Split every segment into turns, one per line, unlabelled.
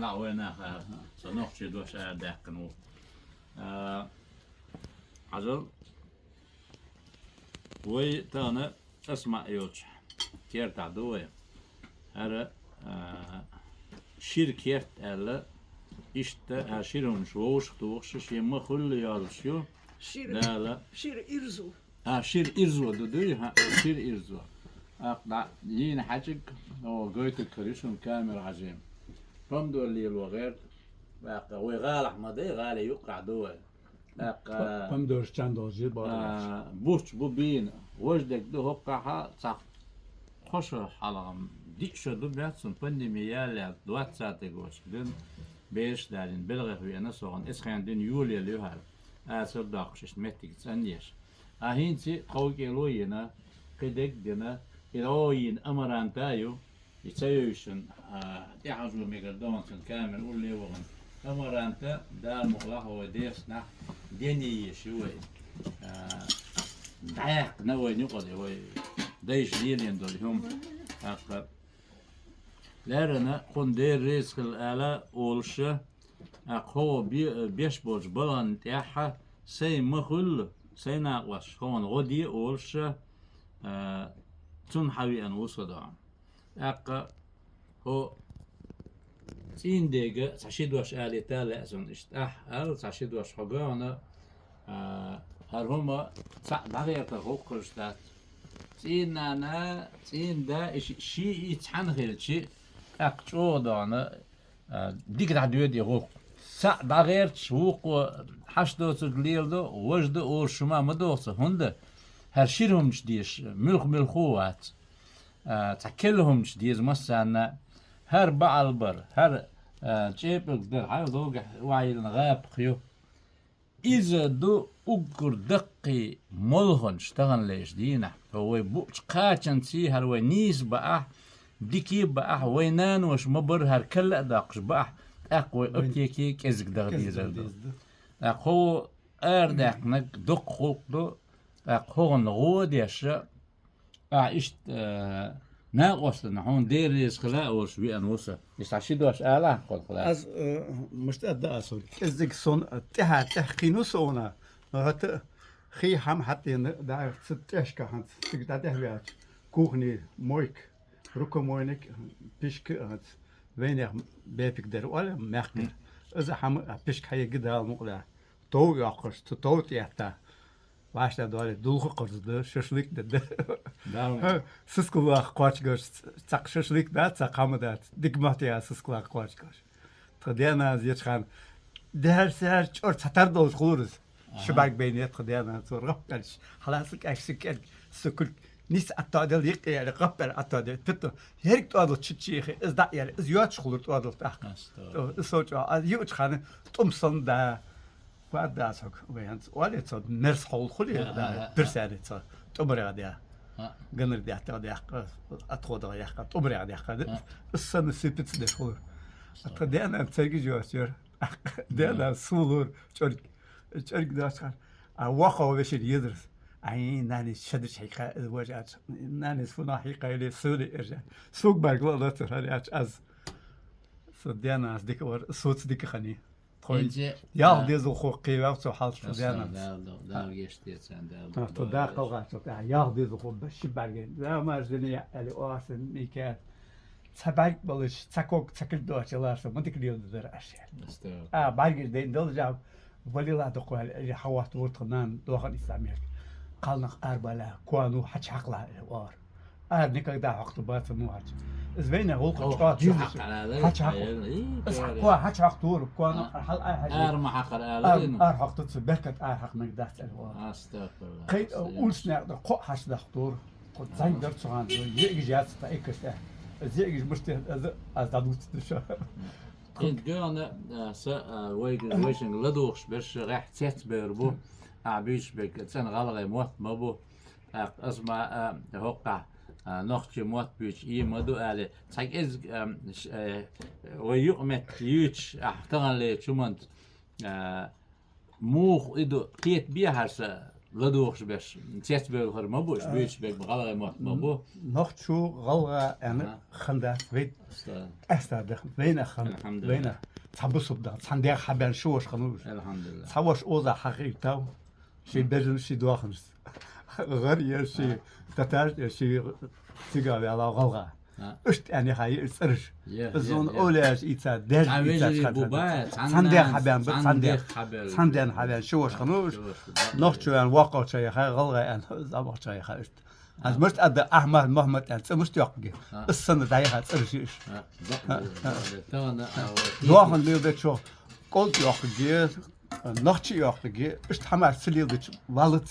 على وينها سنوخشي دوش داكنو عجل وي تانا اسمع يوتش كير تعدوي هذا شركة ألا إشتا شيرهم شوش توش شيء ما خل يالشيو لا لا
شير إرزو
شير إرزو دودي ها شير إرزو أقطع يين حاجك هو قويت الكريشون كامل عجيم هم دول اللي الوغير بقى ويغال أحمدي غالي يقع دول بقى
هم دورش چند دوزی
بوش بوبين وجدك ده هو قاها صح خوش حالهم ديك شو دو بياتسون بندمية دوات ساعة جوش دين بيش دارين بلغة في أنا صون إسخان دين يولي اللي هال أسر داقش متك تسنيش أهينتي قوي لوينا قدك دينا إلوين أمران تايو يتسيوشن يحجو ميقدونسن كامل قولي وغن أمران تا دار مغلق وديسنا ديني شوي دايق نوي نقضي هو دايش ديلين دولهم أقر لارنا قن دير رزق الآلة أولشة أقهو بيش بوش بلان تيحة سي مخل سي ناقوش هون غدي أولشة تنحوي أن وصدا أقا هو تين ديجا تشيد واش آلي تالا أزون إشتاح هل تشيد واش حقانا هل هما بغير تغوق رشتات تين أنا تين دا إيش شيء يتحن غير شيء أقشو دانا ديك تعديو دي غوق بغير تشوق حشدو تقليل دو وجدو أورشما مدوسة هنده هر شيرهم جديش ملخوات تكلهم جديز مثلا هر بعلبر هر جيب القدر هاي ذوق وعي الغاب خيو إذا دو أقر دقي ملهن اشتغل ليش دينا هو بوش قاتشن سي هر ونيس بقى ديكي بقى وينان وش مبر هر كلا داقش بقى أقوى أبتيكي كزك دغديز أقو أردك نك دق خلق دو أقو نغود يشا إشت ناقصنا هون دير يسخلاء وشوي أنوسا يستعشدوا واش آلا قل خلاص
از مشتاق دا أصل كزك صون تحقينو صونا هات خي هم حتى دا ستشكا هات تقدر تهويات كوخني مويك ركو موينك بيشك هات وينك بيبك در ولا مخدر إذا هم بيشك هاي قدر مقلع تو ياقش تو تيحتا Başta doğru dulgu kurdu, şaşlık dedi. Siz kulak koçgoş, çak şaşlık da, çakamı da, dikmatiya siz kulak koçgoş. Tadiyana ziyçkan, derser çor çatar da oluruz. Şubak beyniyet tadiyana sonra geliş. Halasık eksik el, sükül, nis atadil yık yani kapper atadil. Pito, herik doğru çiçeği, izda yani, iz yoç olur doğru da. Soç, az yoçkanı, tumsun da. بعد داسك وينت ولا تصد نرس حول خلي دا برسالة تصد تبرع ديا جنر ديا تاديا أتخوض ديا تبرع ديا السنة سبت ده خور أتدينا تسجي جواسير دينا سولور شرك داسك أواقع وبشر يدرس عين ناني شدش حقيقة الوجهات ناني سفنا حقيقة اللي سوري إرجع سوق برجلا لا ترى از صدينا از ديك ور صوت ديك خني يا ديزو خوقي وقتو حالت ديالنا
دا geçti sen
دا تو دا قوقا تو يا ديزو خو باش برجين لا ما زني علي اوسن ميكا تباك بلش تاكوك تاكل دوچلار سو منتك ديال در اشياء برجين دين دول جاب ولي لا تقول حوات ورتنان دوخن اسلامي قالنا اربلا كوانو حج حقلا وار نيكا دا حق بات نوعج زبينه هو قطعات حج حق كوا حج حق دور كوانو حل
ما حق الالين
حق تتبكت حق نقدرت
استغفر الله
قيد اولسنا قو حش دكتور قد زين درت سوان يجي جات تايكسته زيج مشت از دادوت دشا
كنت جانا ويشن لدوخش باش راح تتبربو عبيش بك سن غلغي موت مبو اسمع هوقع نختي موت بيش مدو على تاك از ويقمت يوتش احتغل لي شمنت موخ إدو قيت بيها هرسا لدوخش بس تيت بالخر ما بوش بيش بيك بغلا ما بو
Noch zu Galga en Ganda weet Esta de Wena gaan
Alhamdulillah.
Wena Tabus op dat Sander hebben shows genoeg.
الحمد لله
Sawas oza harik taw. She bezin she dochens. Gar je she tatar she siga ala Galga. Üst yani hayır sırış. Zon olas itsa der itsa Sander haben Sander haben shows genoeg. Noch zu een waqo say Galga en Zabach say ist. از مشت اد احمد محمد انت مشت يقجي السنه دايها ترشيش دوخن ليو بتشو قلت يقجي نختي يقجي است حمار سليل بتش والت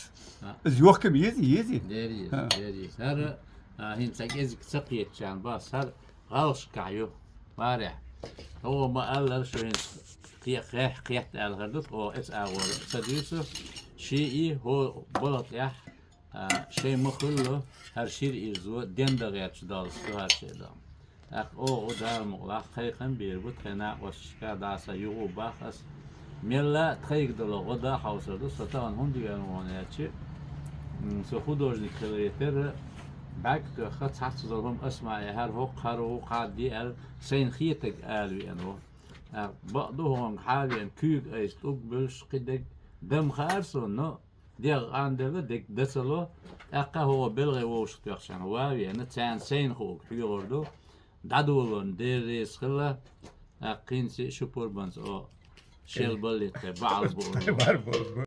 از يوكم يزي
ديري هر هين تاكيز سقيت جان باس هر غالش كايو مارع هو ما قال شو هين قيت الغردت هو اس اور سديسو شيء هو بلط يح şey mıkıllı her şey izlo dende geçti dalsı her şeyden. O da muğla kayıkın bir bu tane başka dasa yuğu bakas. Mella kayıkdalı o da havsırdı. Satan hun diyen onu yaçı. So hudожник yeter. Belki de hat hatsızalım asmaya her hok karu qadi el sen khiyetek alwi eno. بعضهم حاليا كيك ايست اقبلش قدك دم خارسون نو ديغ عندنا ديك دسلو اقا هو بلغي ووشت يخشان واوي انا تسان سين خوك حيوردو دادولون ديريس خلا اقين سي شبور بانس او شيل بليت بعض بول